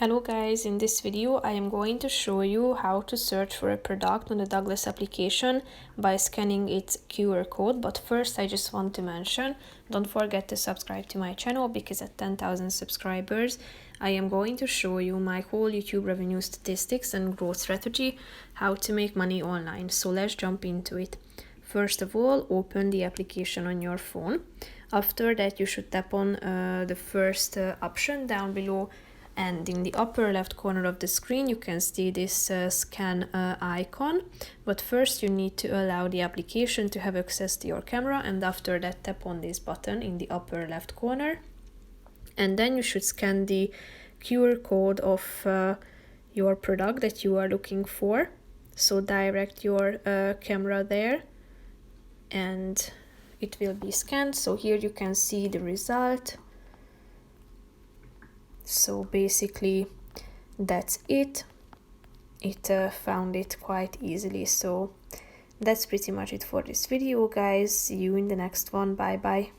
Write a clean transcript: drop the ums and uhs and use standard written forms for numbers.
Hello guys, in this video I am going to show you how to search for a product on the Douglas application by scanning its QR code. But first I just want to mention, don't forget to subscribe to my channel because at 10,000 subscribers I am going to show you my whole YouTube revenue statistics and growth strategy, how to make money online. So let's jump into it. First of all, open the application on your phone. After that you should tap on the first option down below, and in the upper left corner of the screen you can see this scan icon. But first you need to allow the application to have access to your camera, and after that tap on this button in the upper left corner, and then you should scan the QR code of your product that you are looking for. So direct your camera there and it will be scanned. So here you can see the result. So basically that's it. It found it quite easily. So that's pretty much it for this video, guys. See you in the next one. Bye bye.